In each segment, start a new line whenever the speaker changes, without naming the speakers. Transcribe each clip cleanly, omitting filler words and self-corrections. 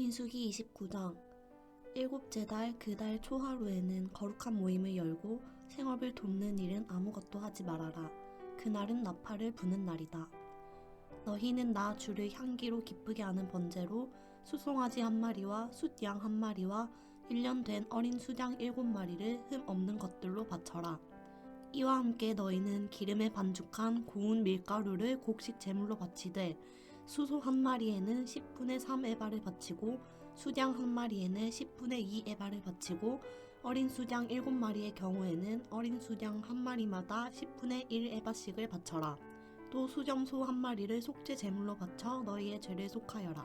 민수기 29장. 일곱째 달 그 달 초하루에는 거룩한 모임을 열고 생업을 돕는 일은 아무것도 하지 말아라. 그날은 나팔을 부는 날이다. 너희는 나 주를 향기로 기쁘게 하는 번제로 수송아지 한 마리와 숫양 한 마리와 1년 된 어린 수장 7마리를 흠 없는 것들로 바쳐라. 이와 함께 너희는 기름에 반죽한 고운 밀가루를 곡식 제물로 바치되 수소 한 마리에는 10분의 3 에바를 바치고 수장 한 마리에는 10분의 2 에바를 바치고 어린 수장 7마리의 경우에는 어린 수장 한 마리마다 10분의 1 에바씩을 바쳐라. 또 수점소 한 마리를 속죄 제물로 바쳐 너희의 죄를 속하여라.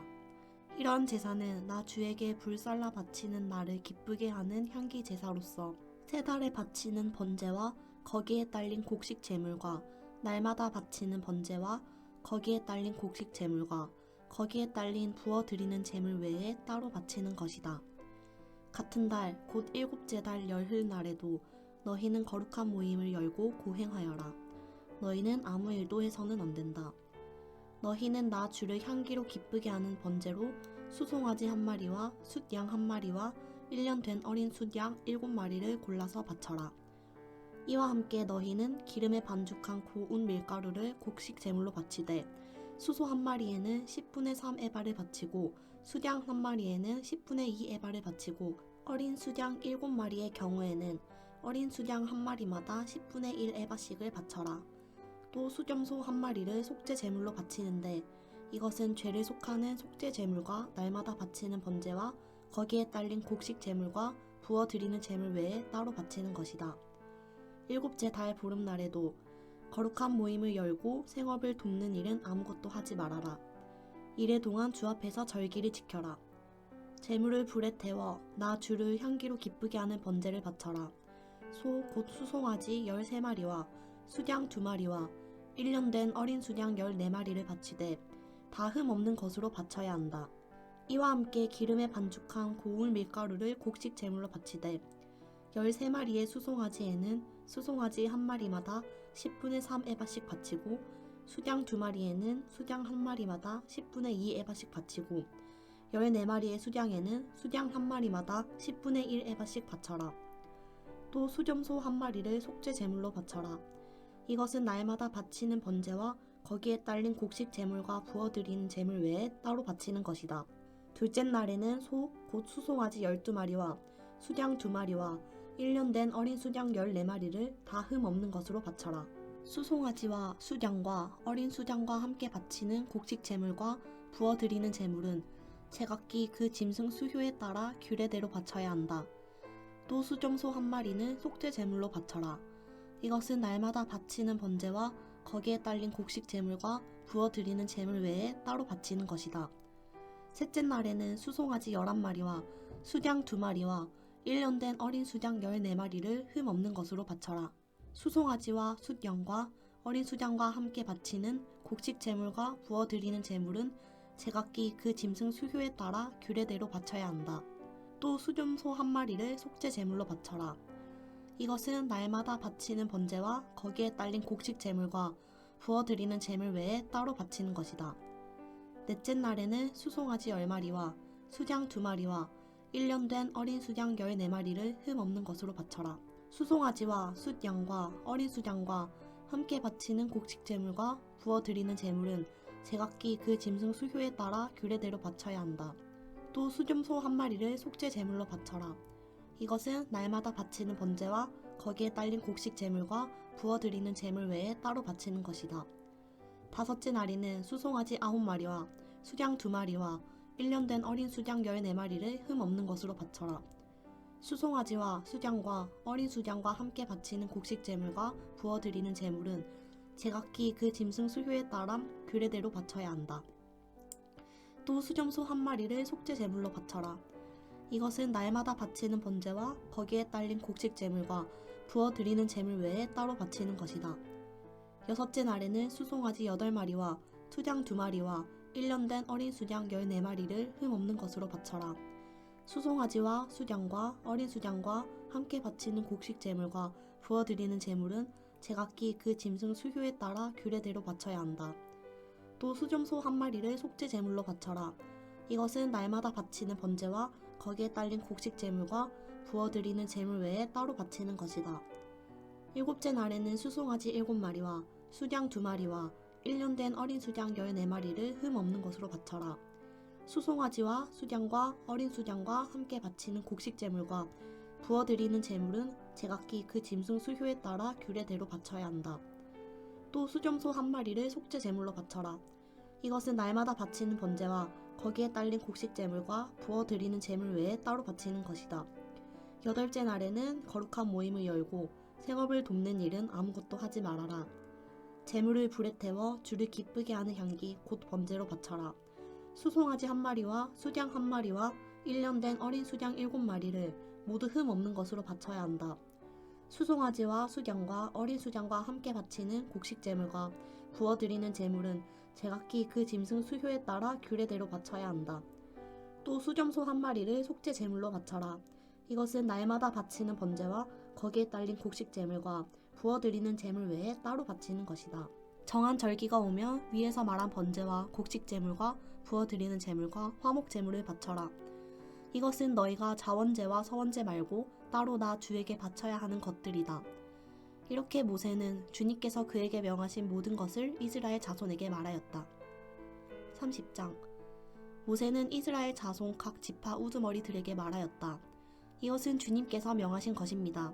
이러한 제사는 나 주에게 불살라 바치는 나를 기쁘게 하는 향기 제사로서 세 달에 바치는 번제와 거기에 딸린 곡식 제물과 날마다 바치는 번제와 거기에 딸린 곡식 제물과 거기에 딸린 부어 드리는 제물 외에 따로 바치는 것이다. 같은 달 곧 일곱째 달 열흘 날에도 너희는 거룩한 모임을 열고 고행하여라. 너희는 아무 일도 해서는 안 된다. 너희는 나 주를 향기로 기쁘게 하는 번제로 수송아지 한 마리와 숫양 한 마리와 1년 된 어린 숫양 7마리를 골라서 바쳐라. 이와 함께 너희는 기름에 반죽한 고운 밀가루를 곡식 제물로 바치되 수소 한 마리에는 10분의 3 에바를 바치고 수장 한 마리에는 10분의 2 에바를 바치고 어린 수장 7마리의 경우에는 어린 수장 한 마리마다 10분의 1 에바씩을 바쳐라. 또 수점소 한 마리를 속죄 제물로 바치는데 이것은 죄를 속하는 속죄 제물과 날마다 바치는 번제와 거기에 딸린 곡식 제물과 부어 드리는 제물 외에 따로 바치는 것이다. 일곱째 달 보름날에도 거룩한 모임을 열고 생업을 돕는 일은 아무것도 하지 말아라. 이래 동안 주 앞에서 절기를 지켜라. 제물을 불에 태워 나 주를 향기로 기쁘게 하는 번제를 바쳐라. 소 곧 수송아지 13마리와 수장 2마리와 1년 된 어린 수장 14마리를 바치되 다 흠 없는 것으로 바쳐야 한다. 이와 함께 기름에 반죽한 고운 밀가루를 곡식 제물로 바치되 13마리의 수송아지에는 수송아지 한 마리마다 10분의 3 에바씩 바치고 수장 2마리에는 수장 한 마리마다 10분의 2 에바씩 바치고 14마리의 수장에는 수장 한 마리마다 10분의 1 에바씩 바쳐라. 또 수점소 한 마리를 속죄 제물로 바쳐라. 이것은 날마다 바치는 번제와 거기에 딸린 곡식 제물과 부어드리는 제물 외에 따로 바치는 것이다. 둘째 날에는 소 곧 수송아지 12마리와 수장 2마리와 1년 된 어린 수장 14마리를 다 흠 없는 것으로 바쳐라. 수송아지와 수장과 어린 수장과 함께 바치는 곡식 제물과 부어드리는 제물은 제각기 그 짐승 수효에 따라 규례대로 바쳐야 한다. 또 수점소 한 마리는 속죄 제물로 바쳐라. 이것은 날마다 바치는 번제와 거기에 딸린 곡식 제물과 부어드리는 제물 외에 따로 바치는 것이다. 셋째 날에는 수송아지 11마리와 수장 2마리와 1년 된 어린 수장 14마리를 흠 없는 것으로 바쳐라. 수송아지와 숫양과 어린 수장과 함께 바치는 곡식 제물과 부어드리는 제물은 제각기 그 짐승 수효에 따라 규례대로 바쳐야 한다. 또 수점소 한 마리를 속죄 제물로 바쳐라. 이것은 날마다 바치는 번제와 거기에 딸린 곡식 제물과 부어드리는 제물 외에 따로 바치는 것이다. 넷째 날에는 수송아지 10마리와 수장 2마리와 1년 된 어린 수장 14마리를 흠 없는 것으로 바쳐라. 수송아지와 숫양과 어린 수장과 함께 바치는 곡식 제물과 부어드리는 제물은 제각기 그 짐승 수효에 따라 규례대로 바쳐야 한다. 또 수점소 한 마리를 속죄 제물로 바쳐라. 이것은 날마다 바치는 번제와 거기에 딸린 곡식 제물과 부어드리는 제물 외에 따로 바치는 것이다. 다섯째 날에는 수송아지 9마리와 수장 2마리와 1년 된 어린 수장 14마리를 흠 없는 것으로 바쳐라. 수송아지와 수장과 어린 수장과 함께 바치는 곡식 제물과 부어드리는 제물은 제각기 그 짐승 수효에 따라 규례대로 바쳐야 한다. 또 수점소 한 마리를 속죄 제물로 바쳐라. 이것은 날마다 바치는 번제와 거기에 딸린 곡식 제물과 부어드리는 제물 외에 따로 바치는 것이다. 여섯째 날에는 수송아지 8마리와 수장 2마리와 1년 된 어린 수장 14마리를 흠 없는 것으로 바쳐라. 수송아지와 수장과 어린 수장과 함께 바치는 곡식 제물과 부어드리는 제물은 제각기 그 짐승 수효에 따라 규례대로 바쳐야 한다. 또 수점소 한 마리를 속죄 제물로 바쳐라. 이것은 날마다 바치는 번제와 거기에 딸린 곡식 제물과 부어드리는 제물 외에 따로 바치는 것이다. 일곱째 날에는 수송아지 7마리와 수양 2마리와 1년 된 어린 수양 14마리를 흠 없는 것으로 바쳐라. 수송아지와 수양과 어린 수양과 함께 바치는 곡식 제물과 부어드리는 제물은 제각기 그 짐승 수효에 따라 규례대로 바쳐야 한다. 또 수점소 1마리를 속죄 제물로 바쳐라. 이것은 날마다 바치는 번제와 거기에 딸린 곡식 제물과 부어드리는 제물 외에 따로 바치는 것이다. 8째 날에는 거룩한 모임을 열고 생업을 돕는 일은 아무것도 하지 말아라. 제물을 불에 태워 주를 기쁘게 하는 향기 곧 번제로 바쳐라. 수송아지 1마리와 수양 1마리와 1년 된 어린 수양 7마리를 모두 흠 없는 것으로 바쳐야 한다. 수송아지와 수양과 어린 수양과 함께 바치는 곡식 제물과 부어드리는 제물은 제각기 그 짐승 수효에 따라 규례대로 바쳐야 한다. 또 수점소 1마리를 속죄 제물로 바쳐라. 이것은 날마다 바치는 번제와 거기에 딸린 곡식 제물과 부어드리는 제물 외에 따로 바치는 것이다. 정한 절기가 오면 위에서 말한 번제와 곡식 제물과 부어드리는 제물과 화목 제물을 바쳐라. 이것은 너희가 자원제와 서원제 말고 따로 나 주에게 바쳐야 하는 것들이다. 이렇게 모세는 주님께서 그에게 명하신 모든 것을 이스라엘 자손에게 말하였다. 30장 모세는 이스라엘 자손 각 지파 우두머리들에게 말하였다. 이것은 주님께서 명하신 것입니다.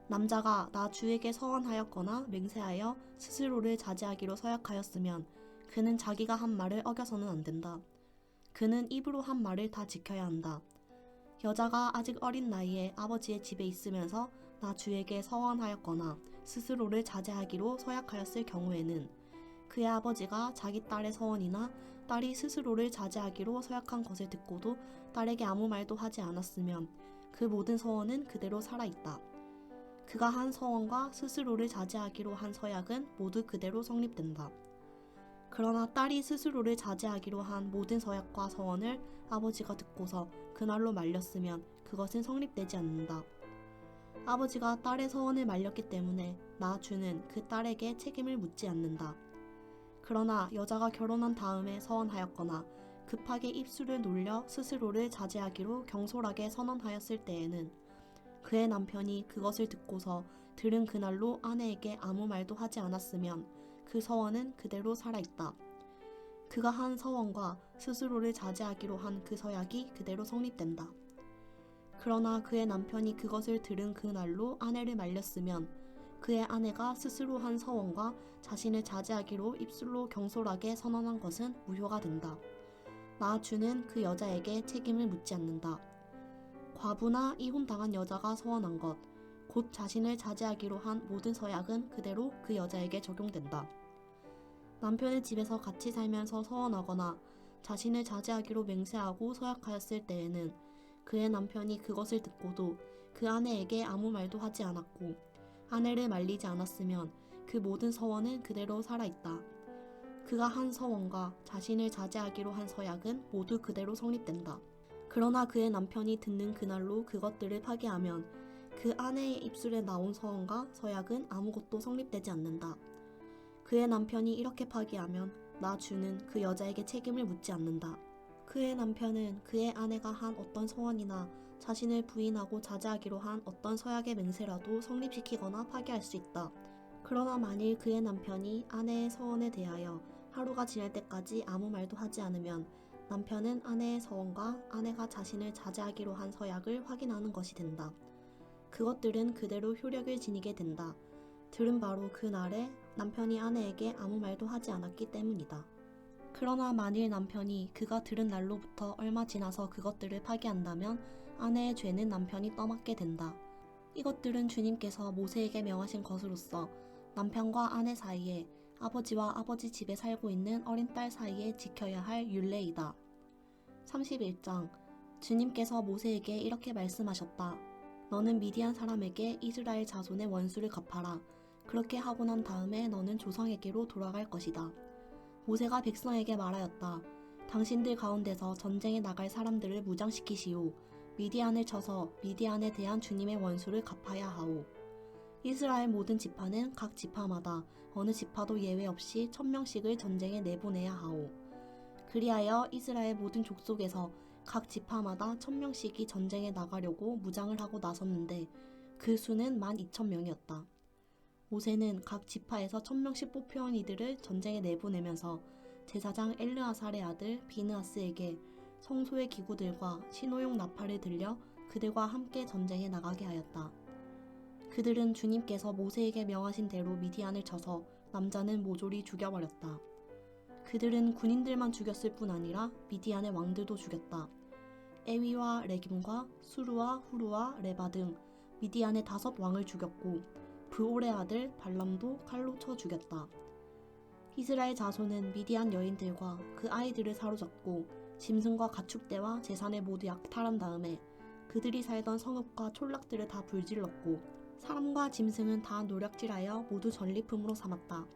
남자가 나 주에게 서원하였거나 맹세하여 스스로를 자제하기로 서약하였으면 그는 자기가 한 말을 어겨서는 안 된다. 그는 입으로 한 말을 다 지켜야 한다. 여자가 아직 어린 나이에 아버지의 집에 있으면서 나 주에게 서원하였거나 스스로를 자제하기로 서약하였을 경우에는 그의 아버지가 자기 딸의 서원이나 딸이 스스로를 자제하기로 서약한 것을 듣고도 딸에게 아무 말도 하지 않았으면 그 모든 서원은 그대로 살아있다. 그가 한 서원과 스스로를 자제하기로 한 서약은 모두 그대로 성립된다. 그러나 딸이 스스로를 자제하기로 한 모든 서약과 서원을 아버지가 듣고서 그날로 말렸으면 그것은 성립되지 않는다. 아버지가 딸의 서원을 말렸기 때문에 나 주는 그 딸에게 책임을 묻지 않는다. 그러나 여자가 결혼한 다음에 서원하였거나 급하게 입술을 놀려 스스로를 자제하기로 경솔하게 선언하였을 때에는 그의 남편이 그것을 듣고서 들은 그날로 아내에게 아무 말도 하지 않았으면 그 서원은 그대로 살아있다. 그가 한 서원과 스스로를 자제하기로 한 그 서약이 그대로 성립된다. 그러나 그의 남편이 그것을 들은 그날로 아내를 말렸으면 그의 아내가 스스로 한 서원과 자신을 자제하기로 입술로 경솔하게 선언한 것은 무효가 된다. 나 주는 그 여자에게 책임을 묻지 않는다. 과부나 이혼당한 여자가 서원한 것, 곧 자신을 자제하기로 한 모든 서약은 그대로 그 여자에게 적용된다. 남편의 집에서 같이 살면서 서원하거나 자신을 자제하기로 맹세하고 서약하였을 때에는 그의 남편이 그것을 듣고도 그 아내에게 아무 말도 하지 않았고 아내를 말리지 않았으면 그 모든 서원은 그대로 살아있다. 그가 한 서원과 자신을 자제하기로 한 서약은 모두 그대로 성립된다. 그러나 그의 남편이 듣는 그날로 그것들을 파기하면 그 아내의 입술에 나온 서원과 서약은 아무것도 성립되지 않는다. 그의 남편이 이렇게 파기하면 나 주는 그 여자에게 책임을 묻지 않는다. 그의 남편은 그의 아내가 한 어떤 서원이나 자신을 부인하고 자제하기로 한 어떤 서약의 맹세라도 성립시키거나 파기할 수 있다. 그러나 만일 그의 남편이 아내의 서원에 대하여 하루가 지날 때까지 아무 말도 하지 않으면 남편은 아내의 서원과 아내가 자신을 자제하기로 한 서약을 확인하는 것이 된다. 그것들은 그대로 효력을 지니게 된다. 들은 바로 그 날에 남편이 아내에게 아무 말도 하지 않았기 때문이다. 그러나 만일 남편이 그가 들은 날로부터 얼마 지나서 그것들을 파기한다면 아내의 죄는 남편이 떠맡게 된다. 이것들은 주님께서 모세에게 명하신 것으로서 남편과 아내 사이에 아버지와 아버지 집에 살고 있는 어린 딸 사이에 지켜야 할 율례이다. 31장 주님께서 모세에게 이렇게 말씀하셨다. 너는 미디안 사람에게 이스라엘 자손의 원수를 갚아라. 그렇게 하고 난 다음에 너는 조상에게로 돌아갈 것이다. 모세가 백성에게 말하였다. 당신들 가운데서 전쟁에 나갈 사람들을 무장시키시오. 미디안을 쳐서 미디안에 대한 주님의 원수를 갚아야 하오. 이스라엘 모든 지파는 각 지파마다 어느 지파도 예외 없이 1000명씩을 전쟁에 내보내야 하오. 그리하여 이스라엘 모든 족속에서 각 지파마다 1000명씩이 전쟁에 나가려고 무장을 하고 나섰는데 그 수는 12,000명이었다. 모세는 각 지파에서 1000명씩 뽑혀온 이들을 전쟁에 내보내면서 제사장 엘르아살의 아들 비느하스에게 성소의 기구들과 신호용 나팔을 들려 그들과 함께 전쟁에 나가게 하였다. 그들은 주님께서 모세에게 명하신 대로 미디안을 쳐서 남자는 모조리 죽여버렸다. 그들은 군인들만 죽였을 뿐 아니라 미디안의 왕들도 죽였다. 에위와 레김과 수루와 후루와 레바 등 미디안의 5 왕을 죽였고 브올의 아들 발람도 칼로 쳐 죽였다. 이스라엘 자손은 미디안 여인들과 그 아이들을 사로잡고 짐승과 가축대와 재산을 모두 약탈한 다음에 그들이 살던 성읍과 촌락들을 다 불질렀고 사람과 짐승은 다 노략질하여 모두 전리품으로 삼았다.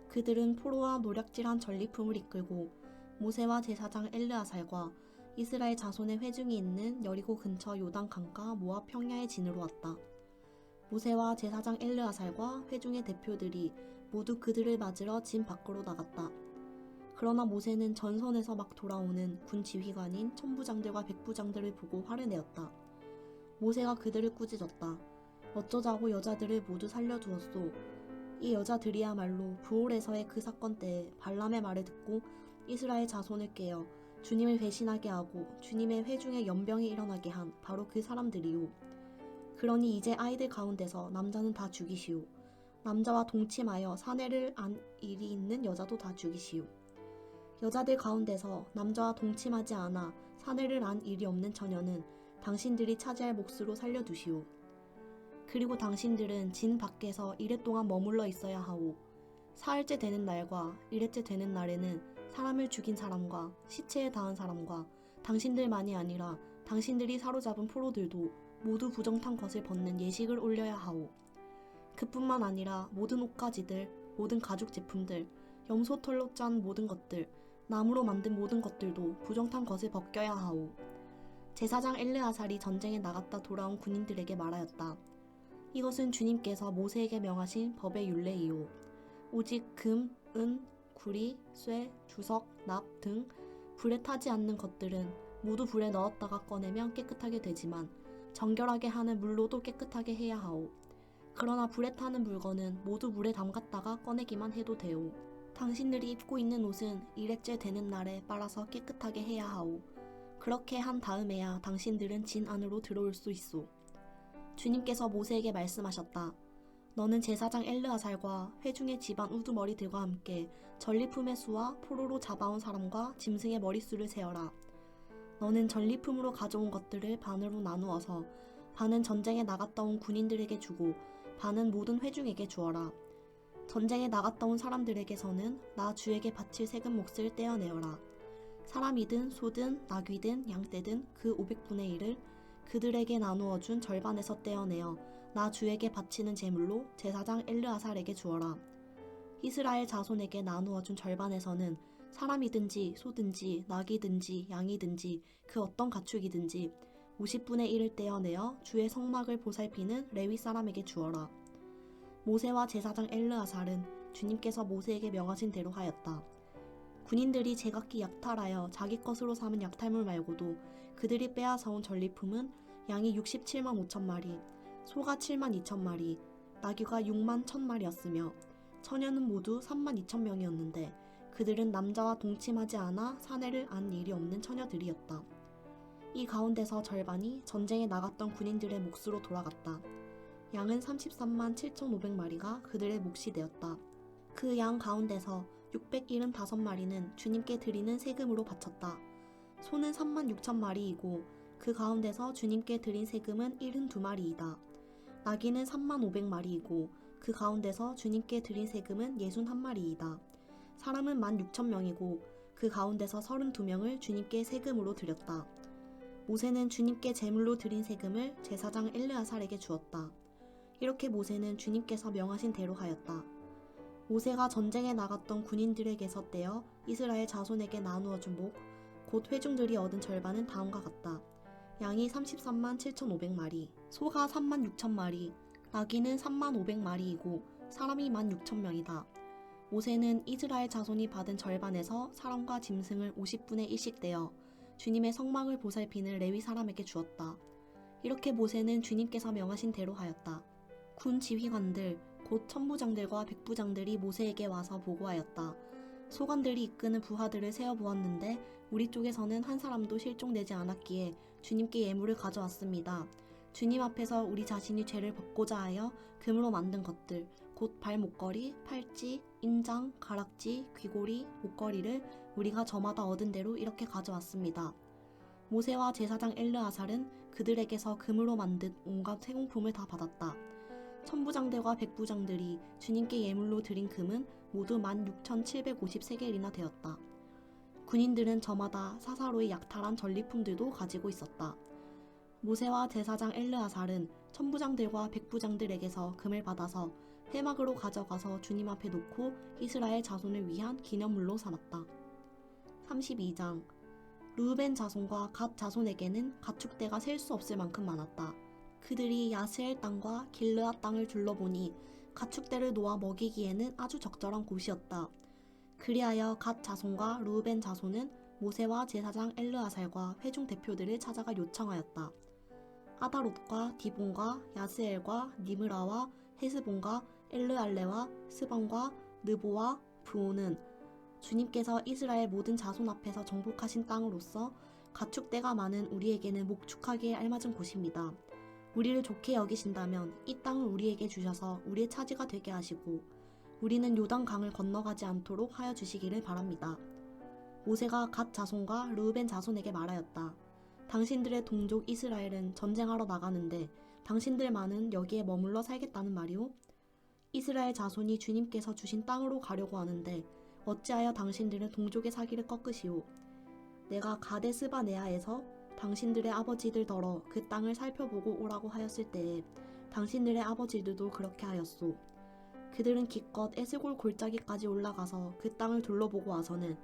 그들은 포로와 노략질한 전리품을 이끌고 모세와 제사장 엘르아살과 이스라엘 자손의 회중이 있는 여리고 근처 요단 강가 모압 평야의 진으로 왔다. 모세와 제사장 엘르아살과 회중의 대표들이 모두 그들을 맞으러 진 밖으로 나갔다. 그러나 모세는 전선에서 막 돌아오는 군 지휘관인 천부장들과 백부장들을 보고 화를 내었다. 모세가 그들을 꾸짖었다. 어쩌자고 여자들을 모두 살려두었소. 이 여자들이야말로 부올에서의 그 사건 때에 발람의 말을 듣고 이스라엘 자손을 깨어 주님을 배신하게 하고 주님의 회중에 연병이 일어나게 한 바로 그 사람들이요. 그러니 이제 아이들 가운데서 남자는 다 죽이시오. 남자와 동침하여 사내를 안 일이 있는 여자도 다 죽이시오. 여자들 가운데서 남자와 동침하지 않아 사내를 안 일이 없는 처녀는 당신들이 차지할 몫으로 살려두시오. 그리고 당신들은 진 밖에서 이래 동안 머물러 있어야 하오. 사흘째 되는 날과 일흘째 되는 날에는 사람을 죽인 사람과 시체에 닿은 사람과 당신들만이 아니라 당신들이 사로잡은 포로들도 모두 부정탄 것을 벗는 예식을 올려야 하오. 그뿐만 아니라 모든 옷가지들, 모든 가죽 제품들, 염소 털로 짠 모든 것들, 나무로 만든 모든 것들도 부정탄 것을 벗겨야 하오. 제사장 엘르아살이 전쟁에 나갔다 돌아온 군인들에게 말하였다. 이것은 주님께서 모세에게 명하신 법의 율례이요. 오직 금, 은, 구리, 쇠, 주석, 납 등 불에 타지 않는 것들은 모두 불에 넣었다가 꺼내면 깨끗하게 되지만 정결하게 하는 물로도 깨끗하게 해야 하오. 그러나 불에 타는 물건은 모두 물에 담갔다가 꺼내기만 해도 되오. 당신들이 입고 있는 옷은 일흘째 되는 날에 빨아서 깨끗하게 해야 하오. 그렇게 한 다음에야 당신들은 진 안으로 들어올 수 있소. 주님께서 모세에게 말씀하셨다. 너는 제사장 엘르아살과 회중의 집안 우두머리들과 함께 전리품의 수와 포로로 잡아온 사람과 짐승의 머릿수를 세어라. 너는 전리품으로 가져온 것들을 반으로 나누어서 반은 전쟁에 나갔다 온 군인들에게 주고 반은 모든 회중에게 주어라. 전쟁에 나갔다 온 사람들에게서는 나 주에게 바칠 세금 몫을 떼어내어라. 사람이든 소든 나귀든 양떼든 그 500분의 1을 그들에게 나누어 준 절반에서 떼어내어 나 주에게 바치는 제물로 제사장 엘르아살에게 주어라. 이스라엘 자손에게 나누어 준 절반에서는 사람이든지 소든지 나귀든지 양이든지 그 어떤 가축이든지 50분의 1을 떼어내어 주의 성막을 보살피는 레위 사람에게 주어라. 모세와 제사장 엘르아살은 주님께서 모세에게 명하신 대로 하였다. 군인들이 제각기 약탈하여 자기 것으로 삼은 약탈물 말고도 그들이 빼앗아온 전리품은 양이 67만 5천 마리, 소가 7만 2천 마리, 나귀가 6만 1천 마리였으며 처녀는 모두 3만 2천 명이었는데 그들은 남자와 동침하지 않아 사내를 안 일이 없는 처녀들이었다. 이 가운데서 절반이 전쟁에 나갔던 군인들의 몫으로 돌아갔다. 양은 33만 7,500마리가 그들의 몫이 되었다. 그 양 가운데서 675마리는 주님께 드리는 세금으로 바쳤다. 소는 3만 6천 마리이고 그 가운데서 주님께 드린 세금은 72마리이다. 나귀는 3만 500마리이고 그 가운데서 주님께 드린 세금은 61마리이다. 사람은 16,000명이고 그 가운데서 32명을 주님께 세금으로 드렸다. 모세는 주님께 제물로 드린 세금을 제사장 엘르아살에게 주었다. 이렇게 모세는 주님께서 명하신 대로 하였다. 모세가 전쟁에 나갔던 군인들에게서 떼어 이스라엘 자손에게 나누어 준 목, 곧 회중들이 얻은 절반은 다음과 같다. 양이 33만 7,500마리, 소가 3만 6천 마리, 나귀는 3만 500마리이고 사람이 1만 6천 명이다. 모세는 이스라엘 자손이 받은 절반에서 사람과 짐승을 50분의 1씩 떼어 주님의 성막을 보살피는 레위 사람에게 주었다. 이렇게 모세는 주님께서 명하신 대로 하였다. 군 지휘관들 곧 천부장들과 백부장들이 모세에게 와서 보고하였다. 소관들이 이끄는 부하들을 세어보았는데 우리 쪽에서는 한 사람도 실종되지 않았기에 주님께 예물을 가져왔습니다. 주님 앞에서 우리 자신이 죄를 벗고자 하여 금으로 만든 것들 곧 발목걸이, 팔찌, 인장, 가락지, 귀고리, 목걸이를 우리가 저마다 얻은 대로 이렇게 가져왔습니다. 모세와 제사장 엘르아살은 그들에게서 금으로 만든 온갖 세공품을 다 받았다. 천부장들과 백부장들이 주님께 예물로 드린 금은 모두 16,750세겔이나 되었다. 군인들은 저마다 사사로이 약탈한 전리품들도 가지고 있었다. 모세와 제사장 엘르아살은 천부장들과 백부장들에게서 금을 받아서 회막으로 가져가서 주님 앞에 놓고 이스라엘 자손을 위한 기념물로 삼았다. 32장 르우벤 자손과 갓 자손에게는 가축대가 셀 수 없을 만큼 많았다. 그들이 야스엘 땅과 길르앗 땅을 둘러보니 가축대를 놓아 먹이기에는 아주 적절한 곳이었다. 그리하여 갓 자손과 르우벤 자손은 모세와 제사장 엘르아살과 회중 대표들을 찾아가 요청하였다. 아다롯과 디본과 야스엘과 니므라와 헤스본과 엘르알레와 스번과 느보와 브오는 주님께서 이스라엘 모든 자손 앞에서 정복하신 땅으로서 가축대가 많은 우리에게는 목축하기에 알맞은 곳입니다. 우리를 좋게 여기신다면 이 땅을 우리에게 주셔서 우리의 차지가 되게 하시고 우리는 요단강을 건너가지 않도록 하여 주시기를 바랍니다. 모세가 갓 자손과 르우벤 자손에게 말하였다. 당신들의 동족 이스라엘은 전쟁하러 나가는데 당신들만은 여기에 머물러 살겠다는 말이오? 이스라엘 자손이 주님께서 주신 땅으로 가려고 하는데 어찌하여 당신들은 동족의 사기를 꺾으시오? 내가 가데스바네아에서 당신들의 아버지들더러 그 땅을 살펴보고 오라고 하였을 때에 당신들의 아버지들도 그렇게 하였소. 그들은 기껏 에스골 골짜기까지 올라가서 그 땅을 둘러보고 와서는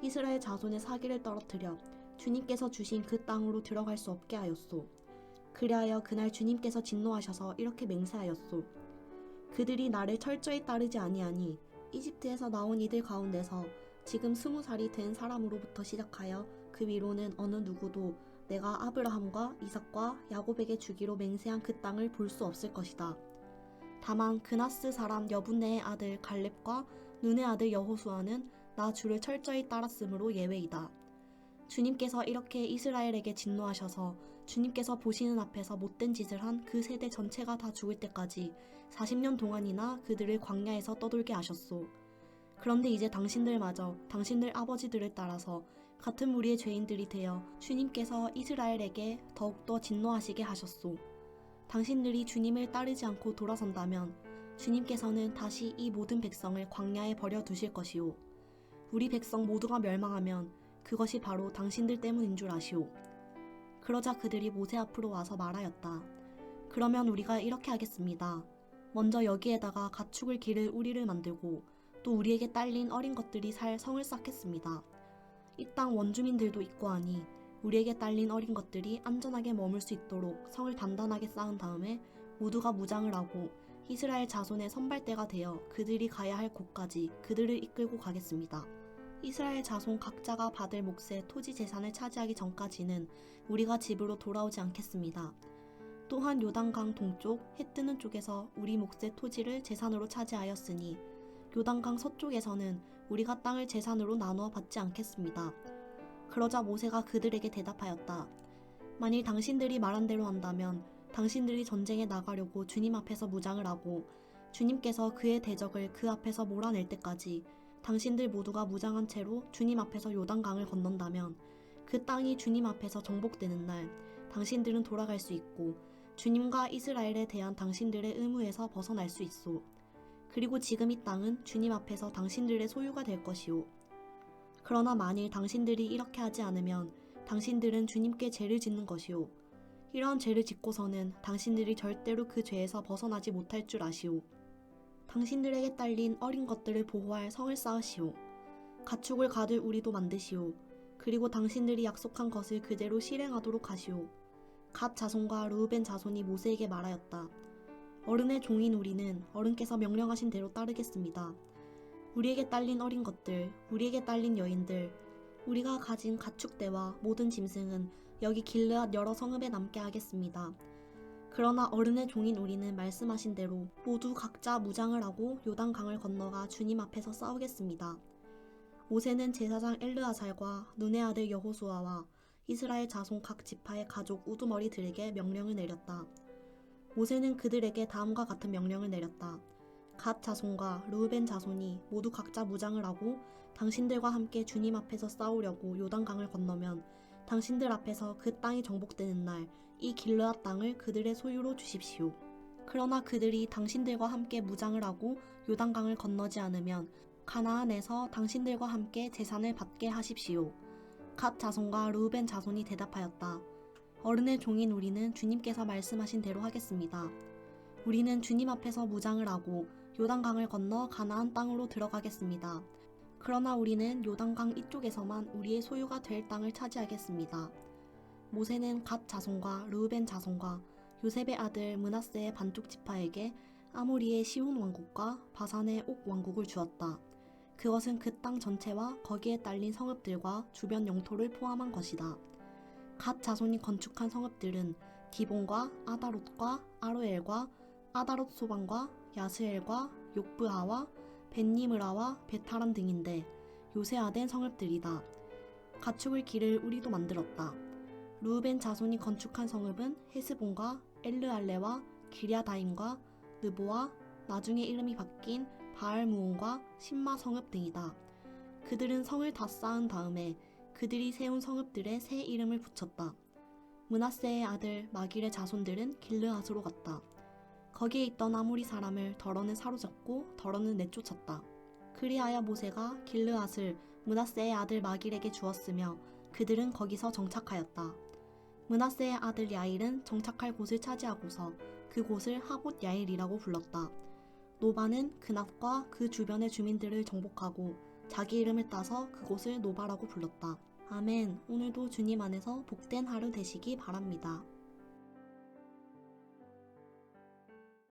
이스라엘 자손의 사기를 떨어뜨려 주님께서 주신 그 땅으로 들어갈 수 없게 하였소. 그리하여 그날 주님께서 진노하셔서 이렇게 맹세하였소. 그들이 나를 철저히 따르지 아니하니 이집트에서 나온 이들 가운데서 지금 20살이 된 사람으로부터 시작하여 그 위로는 어느 누구도 내가 아브라함과 이삭과 야곱에게 주기로 맹세한 그 땅을 볼 수 없을 것이다. 다만 그나스 사람 여분네의 아들 갈렙과 눈의 아들 여호수아는 나 주를 철저히 따랐으므로 예외이다. 주님께서 이렇게 이스라엘에게 진노하셔서 주님께서 보시는 앞에서 못된 짓을 한 그 세대 전체가 다 죽을 때까지 40년 동안이나 그들을 광야에서 떠돌게 하셨소. 그런데 이제 당신들마저 당신들 아버지들을 따라서 같은 무리의 죄인들이 되어 주님께서 이스라엘에게 더욱더 진노하시게 하셨소. 당신들이 주님을 따르지 않고 돌아선다면 주님께서는 다시 이 모든 백성을 광야에 버려두실 것이오. 우리 백성 모두가 멸망하면 그것이 바로 당신들 때문인 줄 아시오. 그러자 그들이 모세 앞으로 와서 말하였다. 그러면 우리가 이렇게 하겠습니다. 먼저 여기에다가 가축을 기를 우리를 만들고 또 우리에게 딸린 어린 것들이 살 성을 쌓겠습니다. 이 땅 원주민들도 있고 하니 우리에게 딸린 어린 것들이 안전하게 머물 수 있도록 성을 단단하게 쌓은 다음에 모두가 무장을 하고 이스라엘 자손의 선발대가 되어 그들이 가야 할 곳까지 그들을 이끌고 가겠습니다. 이스라엘 자손 각자가 받을 몫의 토지 재산을 차지하기 전까지는 우리가 집으로 돌아오지 않겠습니다. 또한 요단강 동쪽 해 뜨는 쪽에서 우리 몫의 토지를 재산으로 차지하였으니 요단강 서쪽에서는 우리가 땅을 재산으로 나누어 받지 않겠습니다. 그러자 모세가 그들에게 대답하였다. 만일 당신들이 말한 대로 한다면 당신들이 전쟁에 나가려고 주님 앞에서 무장을 하고 주님께서 그의 대적을 그 앞에서 몰아낼 때까지 당신들 모두가 무장한 채로 주님 앞에서 요단강을 건넌다면 그 땅이 주님 앞에서 정복되는 날 당신들은 돌아갈 수 있고 주님과 이스라엘에 대한 당신들의 의무에서 벗어날 수 있소. 그리고 지금 이 땅은 주님 앞에서 당신들의 소유가 될 것이오. 그러나 만일 당신들이 이렇게 하지 않으면 당신들은 주님께 죄를 짓는 것이오. 이러한 죄를 짓고서는 당신들이 절대로 그 죄에서 벗어나지 못할 줄 아시오. 당신들에게 딸린 어린 것들을 보호할 성을 쌓으시오. 가축을 가둘 우리도 만드시오. 그리고 당신들이 약속한 것을 그대로 실행하도록 하시오. 갓 자손과 르우벤 자손이 모세에게 말하였다. 어른의 종인 우리는 어른께서 명령하신 대로 따르겠습니다. 우리에게 딸린 어린 것들, 우리에게 딸린 여인들, 우리가 가진 가축대와 모든 짐승은 여기 길르앗 여러 성읍에 남게 하겠습니다. 그러나 어른의 종인 우리는 말씀하신 대로 모두 각자 무장을 하고 요단강을 건너가 주님 앞에서 싸우겠습니다. 모세는 제사장 엘르아살과 눈의 아들 여호수아와 이스라엘 자손 각 지파의 가족 우두머리들에게 명령을 내렸다. 모세는 그들에게 다음과 같은 명령을 내렸다. 갓 자손과 르우벤 자손이 모두 각자 무장을 하고 당신들과 함께 주님 앞에서 싸우려고 요단강을 건너면 당신들 앞에서 그 땅이 정복되는 날 이 길르앗 땅을 그들의 소유로 주십시오. 그러나 그들이 당신들과 함께 무장을 하고 요단강을 건너지 않으면 가나안에서 당신들과 함께 재산을 받게 하십시오. 갓 자손과 르우벤 자손이 대답하였다. 어른의 종인 우리는 주님께서 말씀하신 대로 하겠습니다. 우리는 주님 앞에서 무장을 하고 요단강을 건너 가나안 땅으로 들어가겠습니다. 그러나 우리는 요단강 이쪽에서만 우리의 소유가 될 땅을 차지하겠습니다. 모세는 갓 자손과 르우벤 자손과 요셉의 아들 므낫세의 반쪽 지파에게 아모리의 시온 왕국과 바산의 옥 왕국을 주었다. 그것은 그 땅 전체와 거기에 딸린 성읍들과 주변 영토를 포함한 것이다. 갓 자손이 건축한 성읍들은 디본과 아다롯과 아로엘과 아다롯 소반과 야스엘과 욕브하와 벤니므라와 베타람 등인데 요새화된 성읍들이다. 가축을 기를 우리도 만들었다. 르우벤 자손이 건축한 성읍은 헤스본과 엘르알레와 기랴다임과 느보와 나중에 이름이 바뀐 바알무온과 신마 성읍 등이다. 그들은 성을 다 쌓은 다음에 그들이 세운 성읍들에 새 이름을 붙였다. 므낫세의 아들 마길의 자손들은 길르앗으로 갔다. 거기에 있던 아모리 사람을 더러는 사로잡고 더러는 내쫓았다. 그리하여 모세가 길르앗을 므낫세의 아들 마길에게 주었으며 그들은 거기서 정착하였다. 므낫세의 아들 야일은 정착할 곳을 차지하고서 그곳을 하봇 야일이라고 불렀다. 노바는 그낫과 그 주변의 주민들을 정복하고 자기 이름을 따서 그곳을 노바라고 불렀다. 아멘. 오늘도 주님 안에서 복된 하루 되시기 바랍니다.